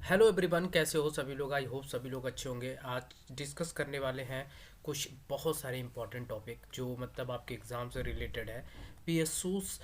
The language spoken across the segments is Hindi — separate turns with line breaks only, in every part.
हेलो एवरीवन, कैसे हो सभी लोग। आई होप सभी लोग अच्छे होंगे। आज डिस्कस करने वाले हैं कुछ बहुत सारे इंपॉर्टेंट टॉपिक जो मतलब आपके एग्ज़ाम से रिलेटेड है। पीएसयूस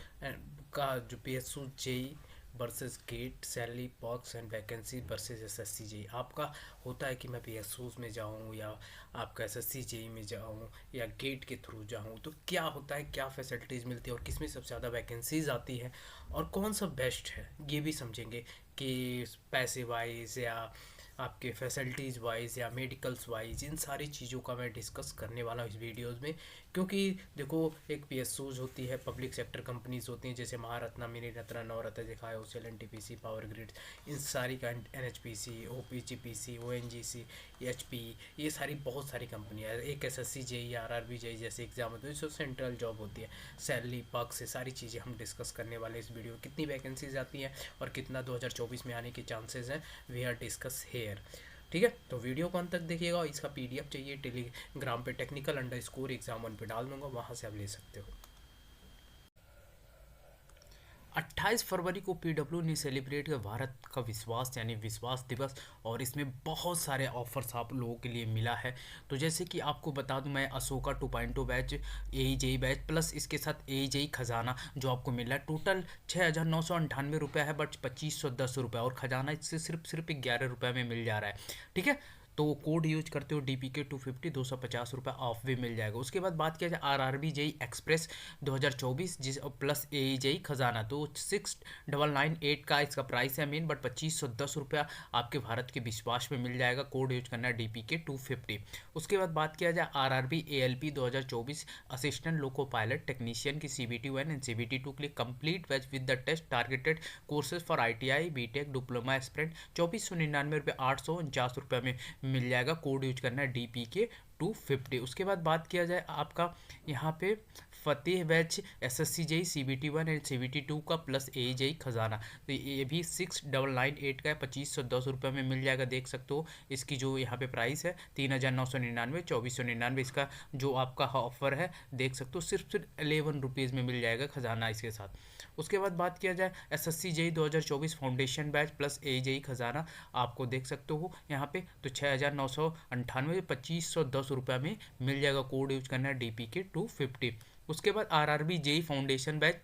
का जो PSU JE versus GATE, salary, perks and vacancy versus SSC JE. आपका होता है कि मैं पीएसयूस में जाऊं या आपका एसएससी जेई में जाऊं या गेट के थ्रू जाऊं, तो क्या होता है, क्या फैसिलिटीज़ मिलती है और किसमें सबसे ज़्यादा वैकेंसीज आती है और कौन सा बेस्ट है, ये भी समझेंगे कि पैसे वाइज या आपके फैसिलिटीज़ वाइज या मेडिकल्स वाइज, इन सारी चीज़ों का मैं डिस्कस करने वाला हूँ इस वीडियोज़ में। क्योंकि देखो, एक पीएसयूज होती है, पब्लिक सेक्टर कंपनीज होती हैं, जैसे महारत्ना, मिनी रत्ना, नवरत्न, दिखाए ओसीएल, एनटीपीसी, पावर ग्रिड, इन सारी का, एनएचपीसी, ओपीजीपीसी, ओएनजीसी, एचपी, ये सारी बहुत सारी कंपनियाँ हैं। एक एसएससी जेई, आरआरबी जेई जैसे एग्जाम होते हैं जो सेंट्रल जॉब होती है। सैलरी, पक्ष से सारी चीज़ें हम डिस्कस करने वाले इस वीडियो में। कितनी वैकेंसीज आती हैं और कितना 2024 में आने के चांसेस हैं, वी आर डिस्कस हेयर। ठीक है, तो वीडियो को अंत तक देखिएगा। इसका पीडीएफ चाहिए, टेलीग्राम पे टेक्निकल_एग्जाम 1 पे डाल दूंगा, वहाँ से आप ले सकते हो। 28 फरवरी को पीडब्ल्यू ने सेलिब्रेट किया भारत का विश्वास यानी विश्वास दिवस, और इसमें बहुत सारे ऑफर्स आप लोगों के लिए मिला है। तो जैसे कि आपको बता दूं, मैं अशोका 2.0 बैच, एई बैच प्लस इसके साथ एई खजाना जो आपको मिल रहा है, टोटल 6,998 रुपये है, बट 2,510 रुपये, और खजाना इससे सिर्फ 11 रुपये में मिल जा रहा है। ठीक है, तो कोड यूज करते हो DPK 250, 250 रुपये ऑफ भी मिल जाएगा। उसके बाद बात किया जाए RRB जेई एक्सप्रेस 2024 जिस प्लस ए जेई खजाना, तो 6,998 का इसका प्राइस है मेन, बट 2,510 रुपया आपके भारत के विश्वास में मिल जाएगा। कोड यूज करना है DPK 250। उसके बाद बात किया जाए RRB ALP 2024 assistant loco pilot technician की CBT 1 एंड CBT 2 के लिए complete batch with the test targeted courses for ITI BTech diploma aspirant, 2,499 रुपये, 849 रुपये में मिल जाएगा। कोड यूज करना है DPK 250। उसके बाद बात किया जाए आपका यहाँ पे Fateh batch SSC JE CBT 1 and CBT 2 का प्लस ए जेई खजाना, तो ये भी 6,998 का है, 2,510 रुपये में मिल जाएगा। देख सकते हो इसकी जो यहाँ पे प्राइस है 3,999, 2,499 इसका जो आपका ऑफर है, देख सकते हो सिर्फ 11 रुपीज़ में मिल जाएगा खजाना इसके साथ। उसके बाद बात किया जाए SSC JE 2024 foundation batch plus a JE Khazana, आपको देख सकते हो यहाँ पे तो 6,998, 2,510 रुपये में मिल जाएगा। कोड यूज करना है DPK 250। उसके बाद RRB JE foundation batch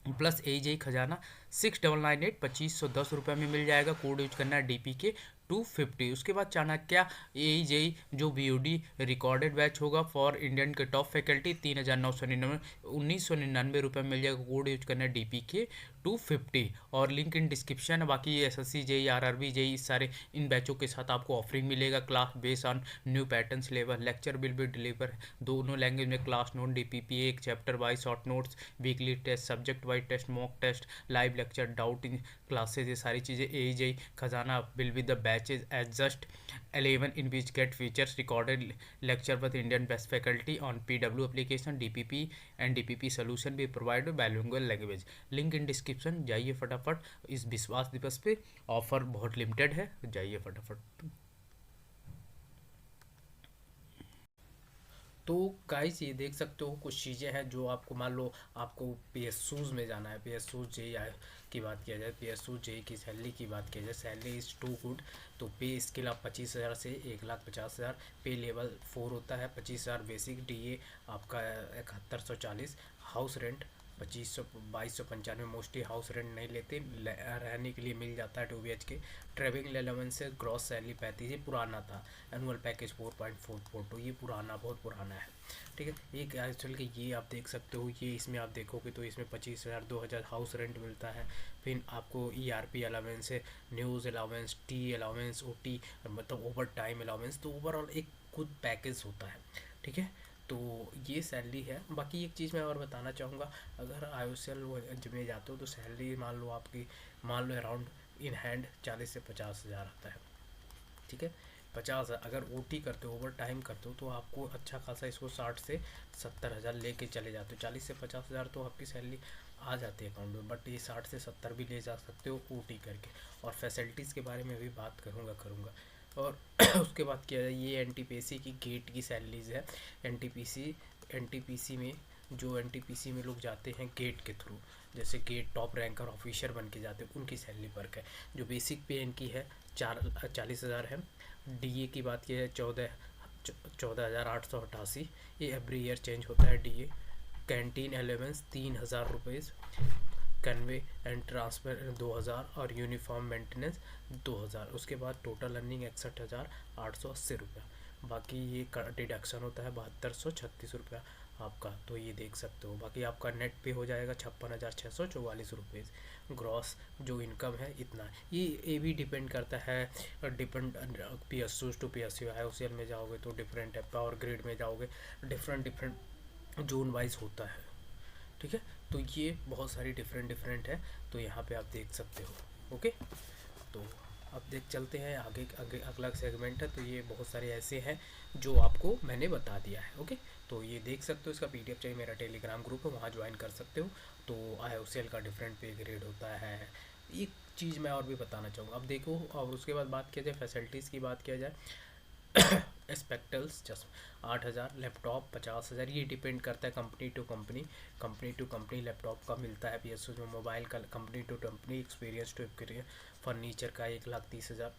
plus a JE Khazana 6,998, 2,510 रुपये में मिल जाएगा। कोड यूज करना है DPK 250। उसके बाद चाणक्य ए जेई जो BOD रिकॉर्डेड बैच होगा फॉर इंडियन के टॉप फैकल्टी, 3,999, 1,999 रुपये मिल जाएगा। कोड यूज करना है DPK 250, और लिंक इन डिस्क्रिप्शन है। बाकी SSC जेई, RRB जेई, इस सारे इन बैचों के साथ आपको ऑफरिंग मिलेगा। Class based on new pattern syllabus, lecture will be deliver दोनों लैंग्वेज में, क्लास नोट DPP, एक chapter wise short notes, weekly test, subject wise test, mock test, live lecture, doubt in classes, ये सारी चीज़ें। ए जेई खजाना will be the batches as just 11 in which get features recorded lecture with Indian best faculty on PW application, DPP and DPP solution भी provide bilingual language. Link in description, जाइए फटाफट। इस विश्वास दिवस पे ऑफर बहुत लिमिटेड है, जाइए फटाफट। तो गाइस, ये देख सकते हो कुछ चीज़ें हैं जो आपको, मान लो आपको पीएसयूज में जाना है, पीएसयूज जेई की बात किया जाए, पीएसयूज जेई की सैलरी की बात किया जाए, सैलरी इज़ टू गुड। तो पे स्केल आप 25,000 से 1,50,000, पे लेवल 4 होता है, 25,000 बेसिक, DA आपका 7140, house rent 2,2295, mostly house rent नहीं लेते, रहने के लिए मिल जाता है 2 BHK। ट्रेवलिंग अलाउंस से ग्रॉस सैलरी 35, ये पुराना था। एनुअल पैकेज 4.44, ये पुराना, बहुत पुराना है। ठीक है, एक चल के ये आप देख सकते हो, ये इसमें आप देखोगे तो इसमें 25,000, 2,000 हाउस रेंट मिलता है। फिर आपको ERP अलाउंस है, news allowance, T allowance, OT मतलब ओवर टाइम अलाउंस, तो ओवरऑल एक खुद पैकेज होता है। ठीक है, तो ये सैलरी है। बाकी एक चीज़ मैं और बताना चाहूँगा, अगर IOCL में जाते हो तो सैलरी मान लो आपकी, मान लो अराउंड इन हैंड 40 से 50,000 आता है। ठीक है, 50, अगर OT करते हो, ओवर टाइम करते हो, तो आपको अच्छा खासा इसको 60 से 70,000 लेके चले जाते हो। 40 से 50,000 तो आपकी सैलरी आ जाती है अकाउंट में, बट ये 60 से 70 भी ले जा सकते हो OT करके। और फैसिलिटीज़ के बारे में भी बात करूँगा। और उसके बाद किया जाए, ये NTPC की गेट की सैलरीज है। NTPC में जो एनटीपीसी में लोग जाते हैं गेट के थ्रू, जैसे गेट टॉप रैंकर ऑफिसर बन के जाते हैं, उनकी सैलरी वर्क है। जो बेसिक पे इनकी है 40,000 है। डीए की बात की है 14,888, ये एवरी ईयर चेंज होता है डीए। कैंटीन अलेवेंस 3,000 रुपये, कन्वे एंड ट्रांसफर 2,000 और यूनिफॉर्म मेंटेनेंस 2,000। उसके बाद टोटल अर्निंग 61,880 रुपया। बाकी ये डिडक्शन होता है 7,236 रुपया आपका, तो ये देख सकते हो। बाकी आपका नेट पे हो जाएगा 56,644 रुपये। ग्रॉस जो इनकम है इतना है। ये भी डिपेंड करता है, depend P S to P S U. IOCL में जाओगे तो डिफरेंट है, पावर ग्रिड में जाओगे डिफरेंट जोन वाइज होता है, ठीक है। तो ये बहुत सारी डिफरेंट है, तो यहाँ पे आप देख सकते हो। ओके, तो अब देख चलते हैं आगे आगे अगला सेगमेंट है। तो ये बहुत सारे ऐसे हैं जो आपको मैंने बता दिया है। ओके, तो ये देख सकते हो, इसका PDF चाहिए, मेरा टेलीग्राम ग्रुप है, वहाँ ज्वाइन कर सकते हो। तो IOCL का डिफरेंट पे ग्रेड होता है। एक चीज़ मैं और भी बताना चाहूँगा, अब देखो, और उसके बाद बात किया जाए फैसिलिटीज़ की बात किया जाए स्पेक्टल्स जस्ट 8,000, लैपटॉप 50,000। ये डिपेंड करता है कंपनी टू कंपनी लैपटॉप का मिलता है PSU में। मोबाइल का company to company, experience to experience. Furniture का 1,30,000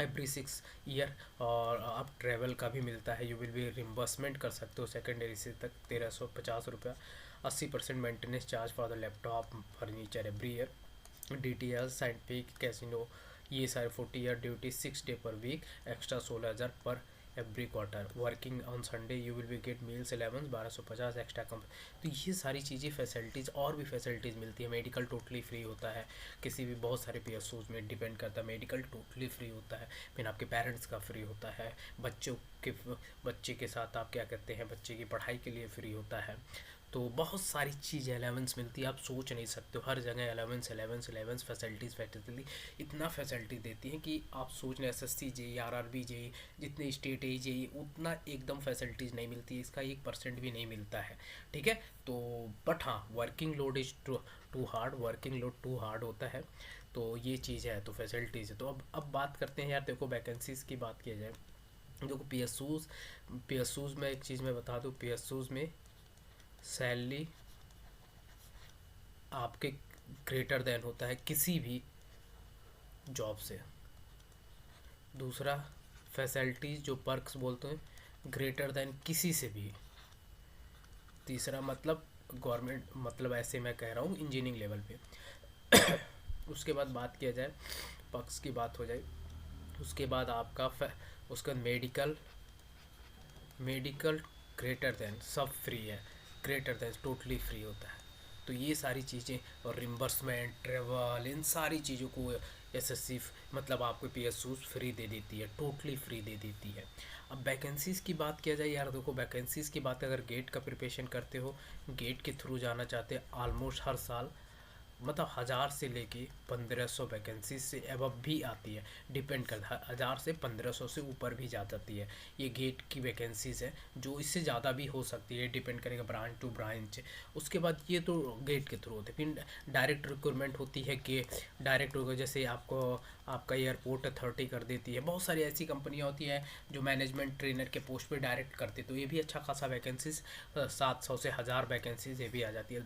एवरी 6 ईयर। और आप ट्रैवल का भी मिलता है, यू विल बी रिम्बर्समेंट कर सकते हो सेकेंडरी से तक 1,350 रुपया। 80% maintenance charge for the laptop furniture every year. DTL scientific casino ये सारे 40 year duty 6 day per week, extra 16,000 per every quarter. Working on Sunday you will be get meals 1250 extra कम। तो ये सारी चीज़ें फैसिलिटीज़, और भी फैसिलिटीज़ मिलती है। मेडिकल टोटली फ्री होता है, किसी भी बहुत सारे PSUs में डिपेंड करता है, मेडिकल टोटली फ्री होता है। फिर आपके पेरेंट्स का फ्री होता है, बच्चे के साथ आप क्या करते हैं, बच्चे की पढ़ाई के लिए फ्री होता है। तो बहुत सारी चीज़ें अलेवेंस मिलती है, आप सोच नहीं सकते हो। हर जगह अलेवेंस फैसिलिटी इतना फैसिलिटी देती हैं कि आप सोच नहीं। SSC JEE RRB JEE जितने स्टेट JEE उतना एकदम फैसिलिटीज़ नहीं मिलती है, इसका 1% भी नहीं मिलता है, ठीक है। तो बट हाँ, working load is too hard, working load too hard होता है। तो ये चीज़ है, तो फैसिलिटीज़ है। तो अब बात करते हैं यार, देखो वैकेंसीज़ की बात किया जाए, देखो PSUs में एक चीज़ मैं बता दूँ, PSUs में सैलरी आपके ग्रेटर देन होता है किसी भी जॉब से। दूसरा, फैसिलिटीज़ जो पर्क्स बोलते हैं, ग्रेटर देन किसी से भी। तीसरा, मतलब गवर्नमेंट, मतलब ऐसे मैं कह रहा हूँ इंजीनियरिंग लेवल पे। उसके बाद बात किया जाए, पर्क्स की बात हो जाए, उसके बाद आपका उसका मेडिकल ग्रेटर देन सब फ्री है, ग्रेटर देन टोटली फ्री होता है। तो ये सारी चीज़ें, और रिम्बर्समेंट, ट्रेवल, इन सारी चीज़ों को SSC मतलब आपको PSUs फ्री दे देती है, टोटली फ्री दे देती है। अब वैकेंसीज़ की बात किया जाए यार, देखो वैकेंसीज़ की बात, अगर गेट का प्रिपरेशन करते हो, गेट के थ्रू जाना चाहते हैं, ऑलमोस्ट हर साल मतलब 1,000 से लेके 1,500 वैकेंसी से एबव भी आती है, डिपेंड करता है। 1,000 से 1,500 से ऊपर भी जा जाती है, ये गेट की वैकेंसीज़ है। जो इससे ज़्यादा भी हो सकती है, डिपेंड करेगा ब्रांच टू ब्रांच। उसके बाद ये तो गेट के थ्रू होते हैं। फिर डायरेक्ट रिक्रूटमेंट होती है कि डायरेक्ट, जैसे आपका एयरपोर्ट अथॉरिटी कर देती है। बहुत सारी ऐसी कंपनियाँ होती हैं जो मैनेजमेंट ट्रेनर के पोस्ट पे डायरेक्ट करते, तो ये भी अच्छा खासा वैकेंसीज 700 से 1,000 वैकेंसीज ये भी आ जाती है।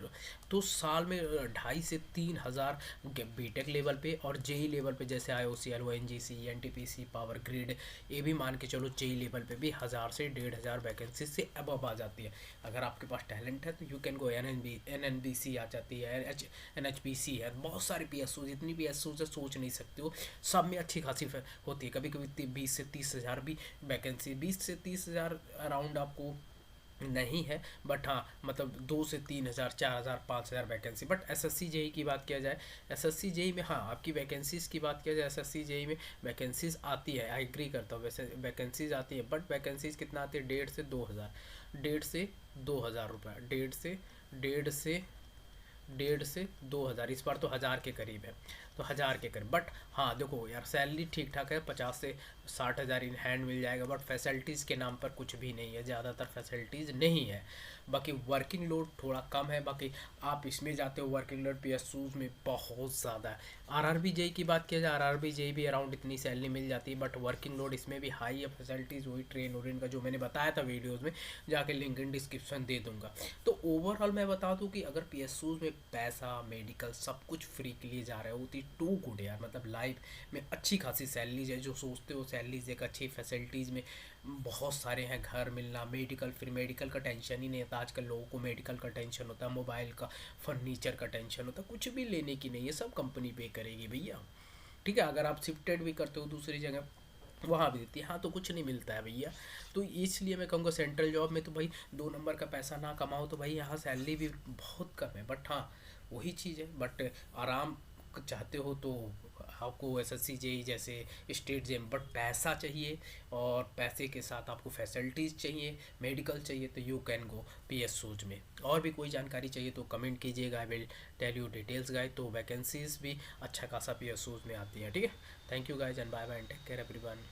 तो साल में 2,500 से 3,000 बीटेक लेवल पे, और JEE लेवल पे जैसे IOCL ONGC NTPC power grid, ये भी मान के चलो JEE लेवल पे भी 1,000 से 1,500 वैकेंसी से अबव आ जाती है। अगर आपके पास टैलेंट है तो यू कैन गो। NNBC आ जाती है, NHPC है, बहुत सारी PSU, जितनी PSU से सोच नहीं सकते हो, सब में अच्छी खासी होती है। कभी कभी 20 से 30,000 भी वैकेंसी, 20 से 30,000 अराउंड आपको नहीं है, बट हाँ मतलब 2 से 3,000 4,000 5,000 वैकेंसी। बट SSC JEE की बात किया जाए, SSC JEE में हाँ आपकी वैकेंसीज़ की बात किया जाए, SSC JEE में वैकेंसीज़ आती है, आई एग्री करता हूँ, वैसे वैकेंसीज़ आती है, बट वैकेंसीज़ कितना आती है, 1,500 से 2,000 रुपये, 1,500 से 2,000, इस बार तो 1,000 के करीब है। तो 1000 के करीब। बट हाँ देखो यार, सैलरी ठीक ठाक है, 50 से 60 हज़ार इन हैंड मिल जाएगा, बट फैसिलिटीज़ के नाम पर कुछ भी नहीं है, ज़्यादातर फैसिलिटीज़ नहीं है। बाकी वर्किंग लोड थोड़ा कम है। बाकी आप इसमें जाते हो वर्किंग लोड PSUs में बहुत ज़्यादा है। RRB जेई की बात किया जाए, RRB जेई भी अराउंड इतनी सैलरी मिल जाती है, बट वर्किंग लोड इसमें भी हाई है। फैसिलिटीज़ वही ट्रेन वरेन का जो मैंने बताया था वीडियोज़ में, जाके लिंक इन डिस्क्रिप्शन दे दूंगा। तो ओवरऑल मैं बता दूं कि अगर PSUs में पैसा, मेडिकल सब कुछ फ्री के लिए जा रहे हो, होती टू गुड यार, मतलब लाइफ में अच्छी खासी सैलरीज है। जो सोचते हो सैलरीज एक अच्छी फैसिलिटीज़ में बहुत सारे हैं, घर मिलना, मेडिकल, फिर मेडिकल का टेंशन ही नहीं होता। आजकल लोगों को मेडिकल का टेंशन होता है, मोबाइल का, फर्नीचर का टेंशन होता है, कुछ भी लेने की नहीं है, सब कंपनी पे करेगी भैया। ठीक है, अगर आप शिफ्टेड भी करते हो दूसरी जगह, वहाँ भी देती है। हाँ, तो कुछ नहीं मिलता है भैया। तो इसलिए मैं कहूँगा सेंट्रल जॉब में तो भाई 2 नंबर का पैसा ना कमाओ तो भाई यहाँ सैलरी भी बहुत कम है। बट हाँ, वही चीज़ है। बट आराम चाहते हो तो आपको SSC जेई जैसे स्टेट जेम, बट पैसा चाहिए, और पैसे के साथ आपको फैसिलिटीज़ चाहिए, मेडिकल चाहिए, तो यू कैन गो PSUs में। और भी कोई जानकारी चाहिए तो कमेंट कीजिएगा, I will tell you details guys. तो वैकेंसीज भी अच्छा खासा PSUs में आती है। ठीक है, thank you guys and bye bye and take care everyone.